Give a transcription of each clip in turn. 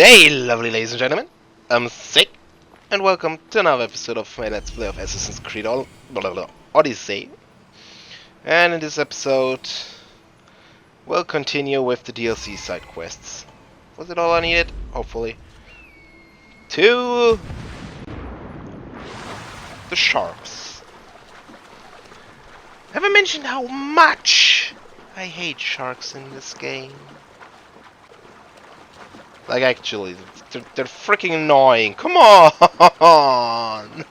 day, lovely ladies and gentlemen. I'm Zeyc, and welcome to another episode of my Let's Play of Assassin's Creed Odyssey. And in this episode, we'll continue with the DLC side quests. Was it all I needed? Hopefully. To the sharks. Have I mentioned how much I hate sharks in this game? Like, actually, they're freaking annoying. Come on!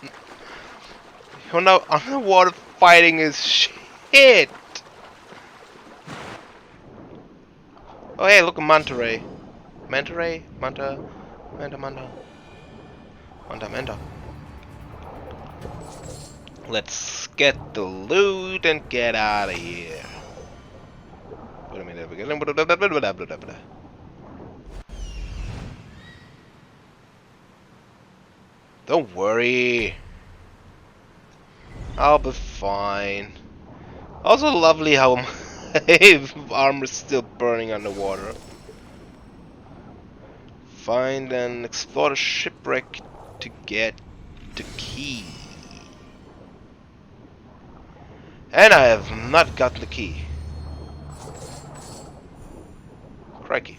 You know, underwater fighting is shit! Oh, hey, look, a manta ray. Manta ray? Manta. Let's get the loot and get out of here. Wait a minute. Don't worry. I'll be fine. Also lovely how my armor's still burning underwater. Find and explore the shipwreck to get the key. And I have not gotten the key. Crikey.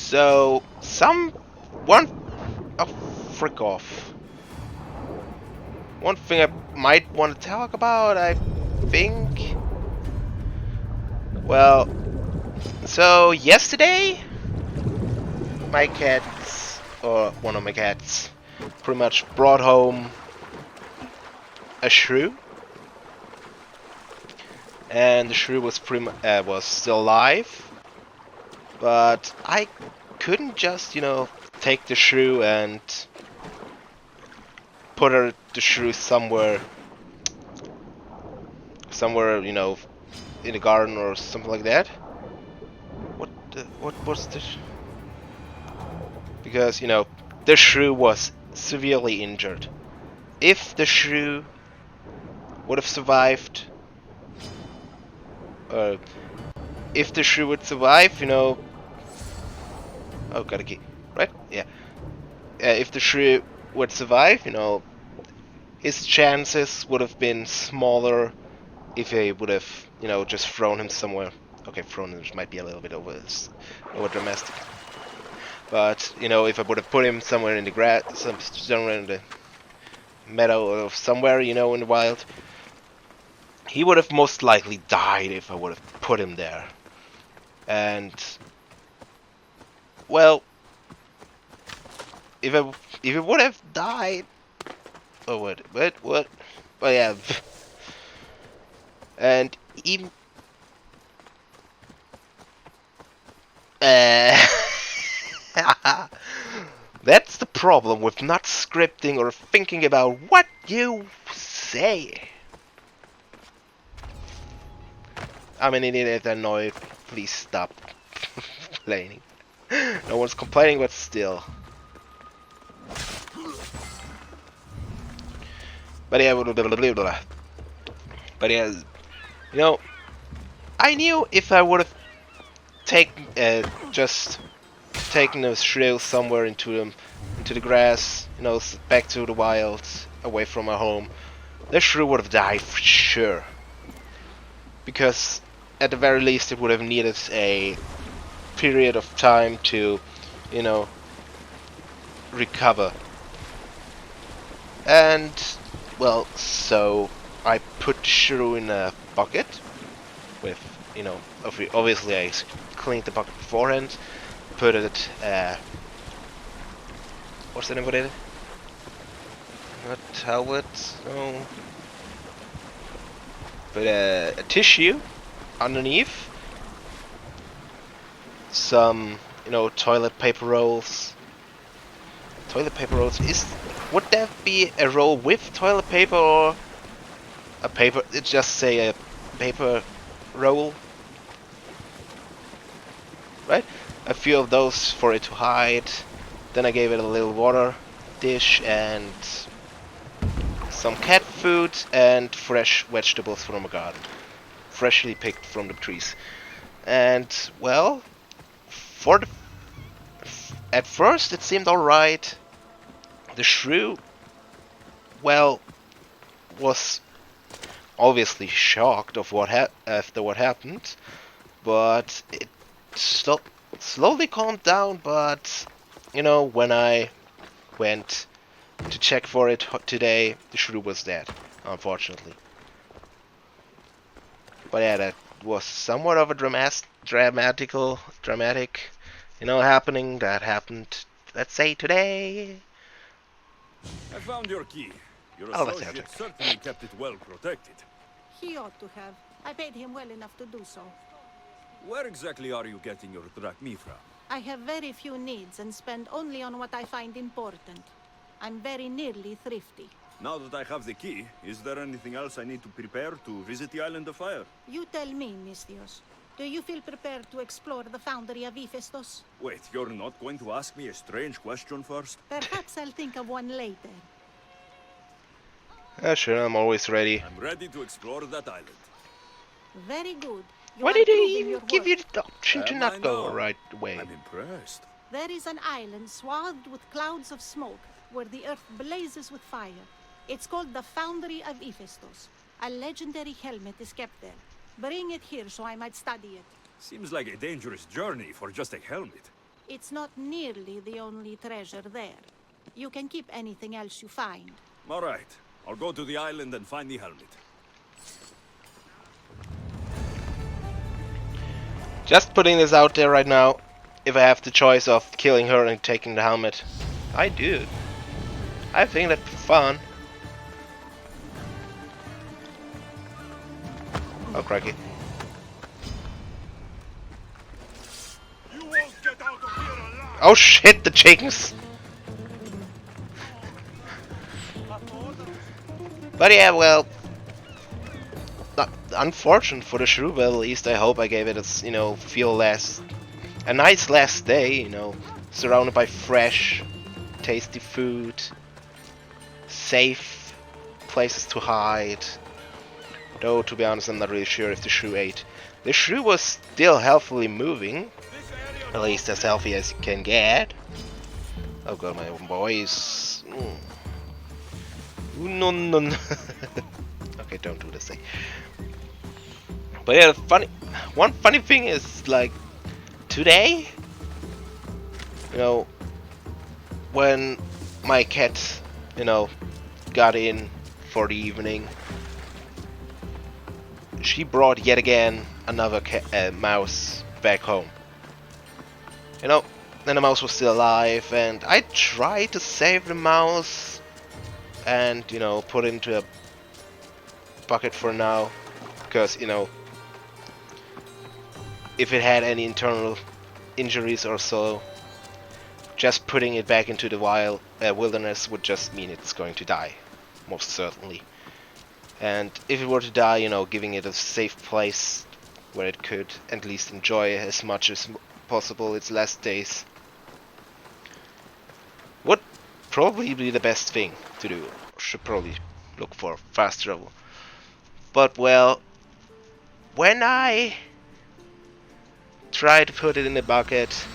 So, frick off. One thing I might want to talk about, I think. Well, so yesterday, my cats, or one of my cats, pretty much brought home a shrew. And the shrew was was still alive. But I couldn't just, take the shrew and put the shrew somewhere, in the garden or something like that. What was this? Because, the shrew was severely injured. If the shrew would have survived, if the shrew would survive, oh, got a key, right? Yeah. If the shrew would survive, his chances would have been smaller if he would have, just thrown him somewhere. Okay, thrown him might be a little bit over dramatic. But, if I would have put him somewhere in the grass, somewhere in the meadow or somewhere, in the wild, he would have most likely died if I would have put him there. And well, if he would have died, oh what? Well, yeah, and even that's the problem with not scripting or thinking about what you say. I'm an idiot, annoyed. Please stop complaining. No one's complaining, but still. But yeah, I knew if I would have just taken the shrew somewhere into the grass, back to the wild, away from my home, the shrew would have died for sure. Because at the very least, it would have needed a period of time to, recover. And, well, so I put the shrew in a bucket with, obviously I cleaned the bucket beforehand, put it, what's the name of it? Not towels, no. Put a tissue underneath, some, toilet paper rolls. Toilet paper rolls, would that be a roll with toilet paper or a paper, just say a paper roll? Right? A few of those for it to hide. Then I gave it a little water dish and some cat food and fresh vegetables from a garden. freshly picked from the trees. And well, for the at first it seemed alright. The shrew, well, was obviously shocked of after what happened, but it slowly calmed down. But you know, when I went to check for it today, the shrew was dead, unfortunately. But yeah, that was somewhat of a dramatic, you know, happening that happened, let's say, today. I found your key. Your Oh, let's associate have certainly kept it well protected. He ought to have. I paid him well enough to do so. Where exactly are you getting your drachmi from? I have very few needs and spend only on what I find important. I'm very nearly thrifty. Now that I have the key, is there anything else I need to prepare to visit the Island of Fire? You tell me, Misthios. Do you feel prepared to explore the foundry of Hephaestus? Wait, you're not going to ask me a strange question first? Perhaps I'll think of one later. Sure, I'm always ready. I'm ready to explore that island. Very good. You Why are did he proving even your give you worth. the option to Am not I go now? right away? I'm impressed. There is an island swathed with clouds of smoke, where the earth blazes with fire. It's called the Foundry of Hephaestus. A legendary helmet is kept there. Bring it here so I might study it. Seems like a dangerous journey for just a helmet. It's not nearly the only treasure there. You can keep anything else you find. All right, I'll go to the island and find the helmet. Just putting this out there right now. If I have the choice of killing her and taking the helmet, I do. I think that'd be fun. Oh, crikey. You won't get out of here alive! Oh shit, the chickens! But yeah, well, unfortunate for the shrew, but at least I hope I gave it a, you know, a nice last day, you know, surrounded by fresh, tasty food, safe places to hide. Though, to be honest, I'm not really sure if the shrew ate. The shrew was still healthily moving, at least as healthy as you can get. Oh god, my own boys. No, no, no. Okay, don't do this thing. But yeah, one funny thing is, like, today, you know, when my cat, you know, got in for the evening, she brought yet again another mouse back home. You know, and the mouse was still alive, and I tried to save the mouse and, you know, put it into a bucket for now, because, you know, if it had any internal injuries or so, just putting it back into the wilderness would just mean it's going to die, most certainly. And if it were to die, you know, giving it a safe place where it could at least enjoy as much as possible its last days would probably be the best thing to do. Should probably look for fast travel. But well, when I try to put it in the bucket,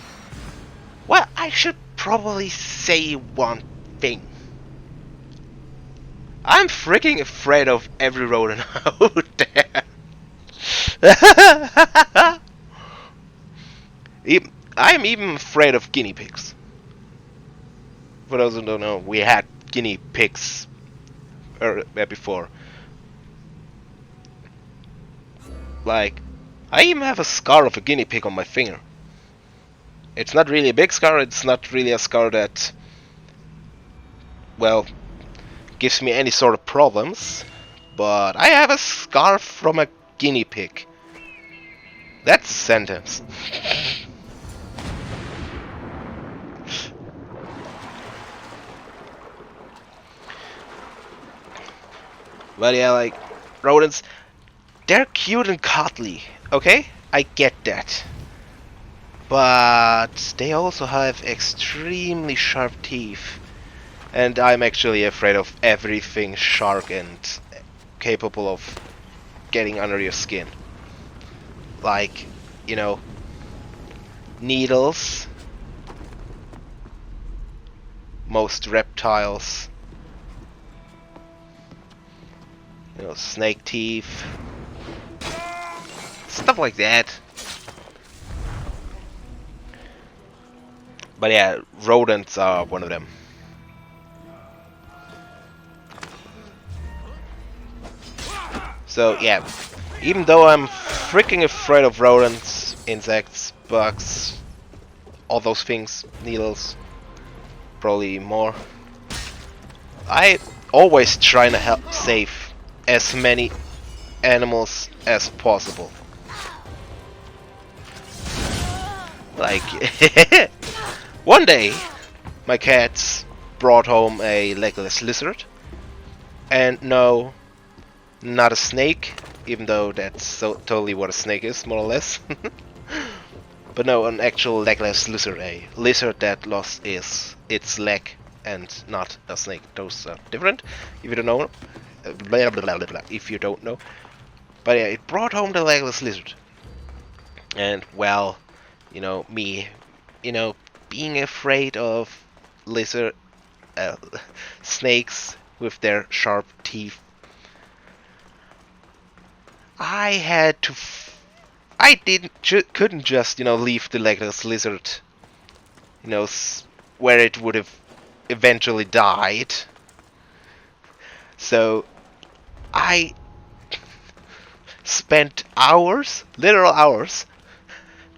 well, I should probably say one thing. I'm freaking afraid of every rodent out there. I'm even afraid of guinea pigs. For those who don't know, we had guinea pigs before. Like, I even have a scar of a guinea pig on my finger. It's not really a big scar, it's not really a scar that, well, gives me any sort of problems, but I have a scar from a guinea pig. That's a sentence. But yeah, like, rodents, they're cute and cuddly, okay? I get that. But they also have extremely sharp teeth. And I'm actually afraid of everything sharp and capable of getting under your skin. like, you know, needles. Most reptiles, you know, snake teeth, stuff like that. But yeah, rodents are one of them. So yeah, even though I'm freaking afraid of rodents, insects, bugs, all those things, needles, probably more, I always try to help save as many animals as possible. Like, one day, my cats brought home a legless lizard. And no, not a snake, even though that's totally what a snake is, more or less. But no, an actual legless lizard, a lizard that lost its leg and not a snake. Those are different, if you don't know. Blah, blah, blah, blah, if you don't know. But yeah, it brought home the legless lizard. And well, you know, me, you know, being afraid of lizard, snakes with their sharp teeth, I had to. I couldn't just, you know, leave the legless lizard, you know, where it would have eventually died. So I spent hours, literal hours,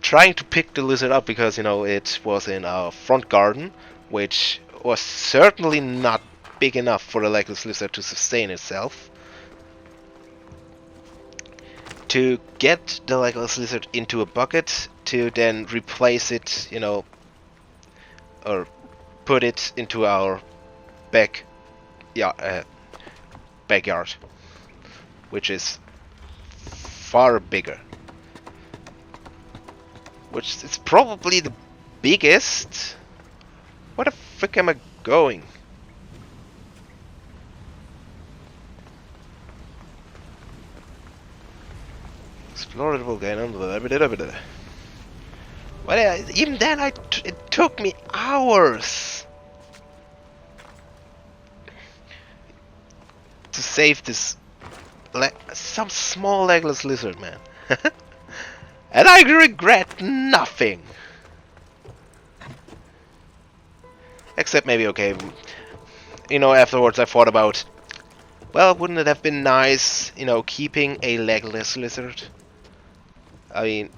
trying to pick the lizard up because, you know, it was in our front garden, which was certainly not big enough for the legless lizard to sustain itself. To get the legless lizard into a bucket, to then replace it, you know, or put it into our backyard, which is far bigger. Which is probably the biggest. Where the frick am I going? Explore the volcano. Well, even then, it took me hours to save this some small legless lizard, man. And I regret nothing. Except maybe, okay, you know, afterwards I thought about, well, wouldn't it have been nice, you know, keeping a legless lizard? I mean,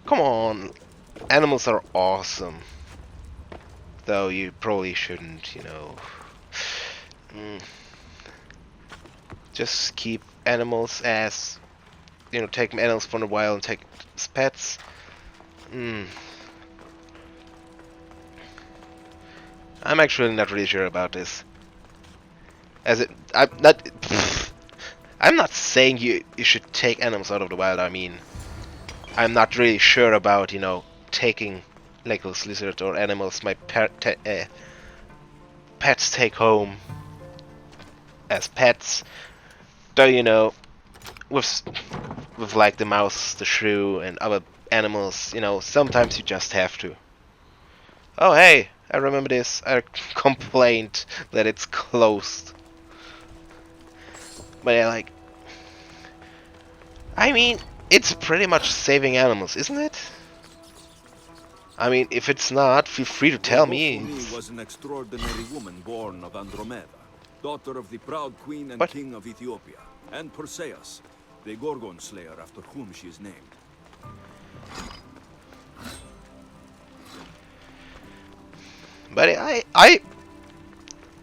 come on, animals are awesome. Though you probably shouldn't, you know, just keep animals as, you know, take animals from the wild and take as pets. I'm actually not really sure about this. I'm not saying you should take animals out of the wild. I mean, I'm not really sure about, you know, taking legless lizards or animals my pets take home as pets. Though, you know, with like the mouse, the shrew, and other animals, you know, sometimes you just have to. Oh hey, I remember this. I complained that it's closed. But yeah, like, I mean, it's pretty much saving animals, isn't it? I mean, if it's not, feel free to tell me. Hallo was an extraordinary woman born of Andromeda, daughter of the proud queen and What? king of Ethiopia, and Perseus, the Gorgon slayer after whom she is named. But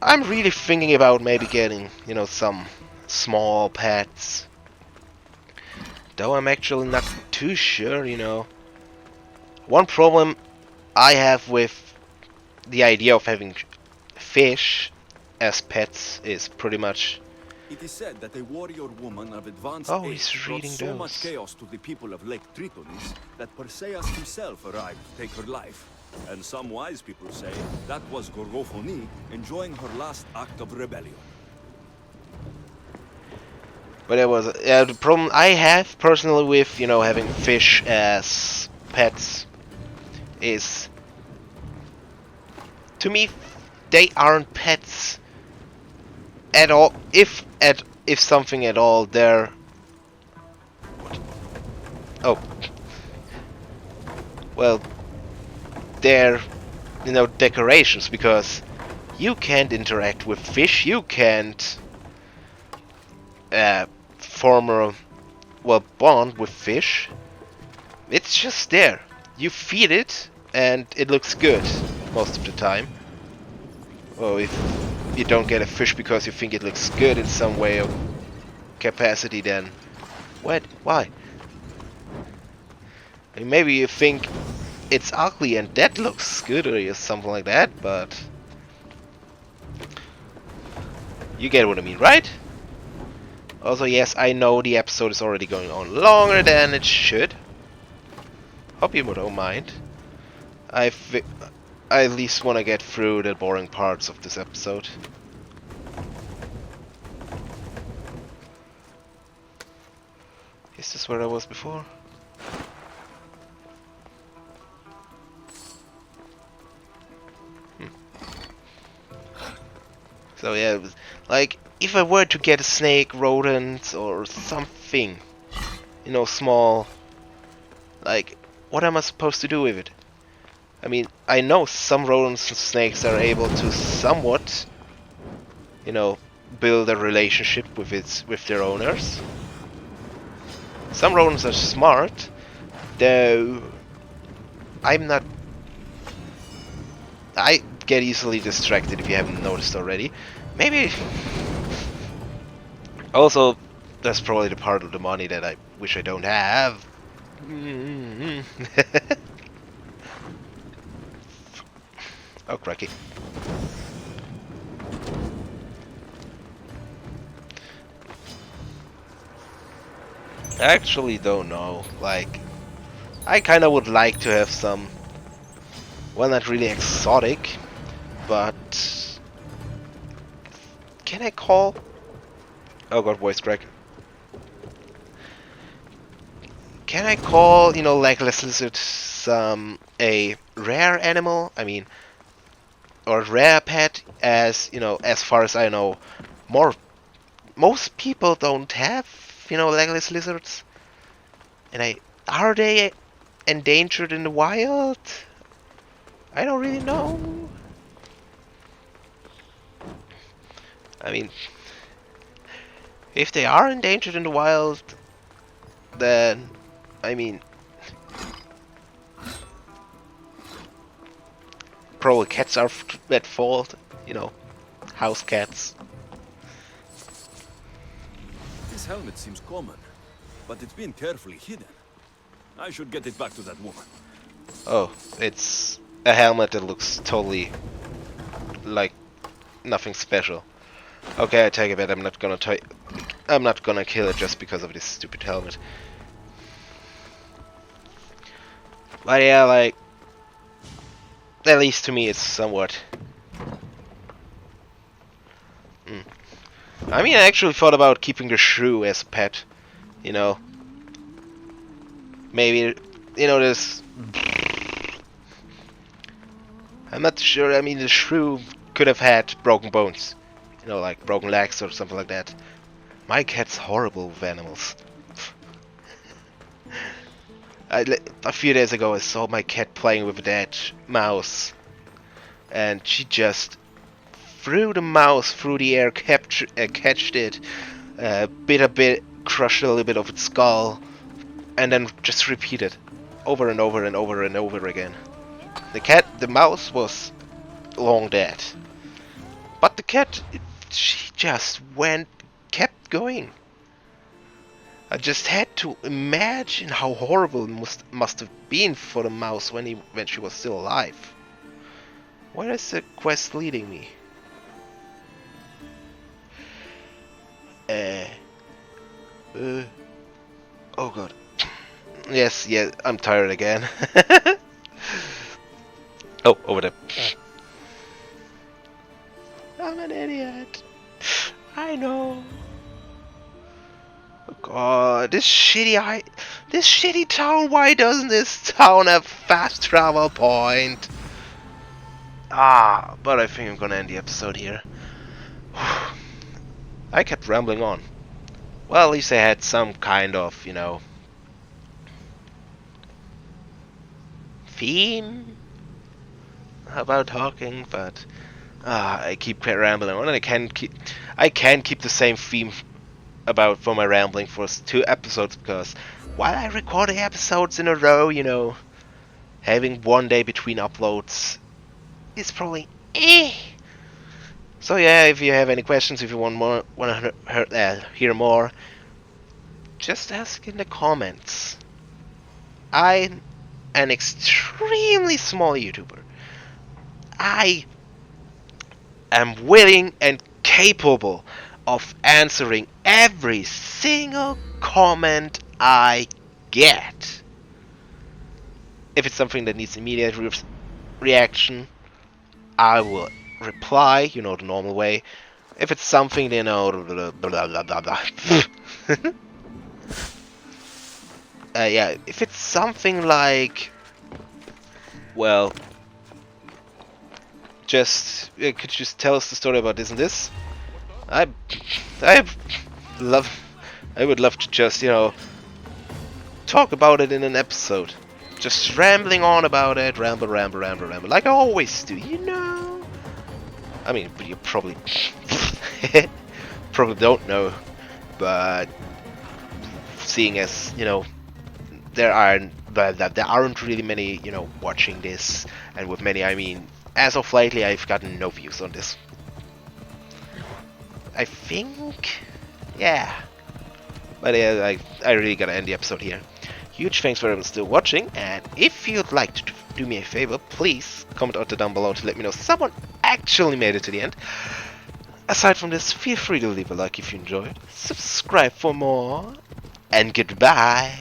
I'm really thinking about maybe getting, you know, some small pets. Though I'm actually not too sure, you know. One problem I have with the idea of having fish as pets is pretty much... It is said that a warrior woman of advanced Oh, age he's brought reading so those. much chaos to the people of Lake Tritonis that Perseus himself arrived to take her life. And some wise people say that was Gorgophony enjoying her last act of rebellion. But it was the problem I have personally with having fish as pets is, to me, they aren't pets at all. If something at all, they're oh well, they're decorations, because you can't interact with fish. You can't form a bond with fish. It's just there. You feed it, and it looks good most of the time. Or if you don't get a fish because you think it looks good in some way or capacity, then what? Why? I mean, maybe you think it's ugly and that looks good or something like that, but you get what I mean, right? Also, yes, I know the episode is already going on longer than it should. Hope you don't mind. I at least want to get through the boring parts of this episode. Is this where I was before? So yeah, it was, like, if I were to get a snake, rodent, or something, small, like, what am I supposed to do with it? I mean, I know some rodents and snakes are able to somewhat, build a relationship with their owners. Some rodents are smart, though I'm not. I get easily distracted, if you haven't noticed already. Maybe. Also, that's probably the part of the money that I wish I don't have. Oh, cracky. I actually don't know. Like, I kind of would like to have some, well, not really exotic, but can I call? Oh god, voice crack. Can I call, legless lizard a rare animal? I mean, or rare pet, as as far as I know, most people don't have, legless lizards. And are they endangered in the wild? I don't really know. I mean, if they are endangered in the wild, then, I mean, probably cats are at fault, house cats. This helmet seems common, but it's been carefully hidden. I should get it back to that woman. Oh, it's a helmet that looks totally like nothing special. Okay, I take it back. I'm not gonna kill it just because of this stupid helmet. But yeah, like, at least to me, it's somewhat. I mean, I actually thought about keeping the shrew as a pet. Maybe, this. I'm not sure. I mean, the shrew could have had broken bones. Like broken legs or something like that. My cat's horrible with animals. A few days ago, I saw my cat playing with a dead mouse, and she just threw the mouse through the air, catched it, bit a bit, crushed a little bit of its skull, and then just repeated over and over and over and over again. The mouse was long dead, but the cat, she just kept going. I just had to imagine how horrible it must have been for the mouse when she was still alive. Where is the quest leading me? Oh god. Yes, yeah, I'm tired again. Oh, over there. I'm an idiot. I know. this shitty town. Why doesn't this town have fast travel point? But I think I'm gonna end the episode here. I kept rambling on. Well, at least I had some kind of, theme about talking, but I keep rambling on, and I can't keep the same theme for my rambling for 2 episodes, because while I record the episodes in a row, having one day between uploads is probably So yeah, if you have any questions, if you want to hear more, just ask in the comments. I'm an extremely small YouTuber. I am willing and capable of answering every single comment I get. If it's something that needs immediate reaction, I will reply, the normal way. If it's something, blah blah blah blah blah. Yeah, if it's something like, well, could you just tell us the story about this and this? I would love to just, talk about it in an episode. Just rambling on about it, ramble, like I always do, I mean, you probably don't know, but seeing as, there aren't really many, watching this, and with many I mean, as of lately I've gotten no views on this. I think, yeah. But yeah, I really gotta end the episode here. Huge thanks for everyone still watching, and if you'd like to do me a favor, please comment out down below to let me know someone actually made it to the end. Aside from this, feel free to leave a like if you enjoyed, subscribe for more, and goodbye.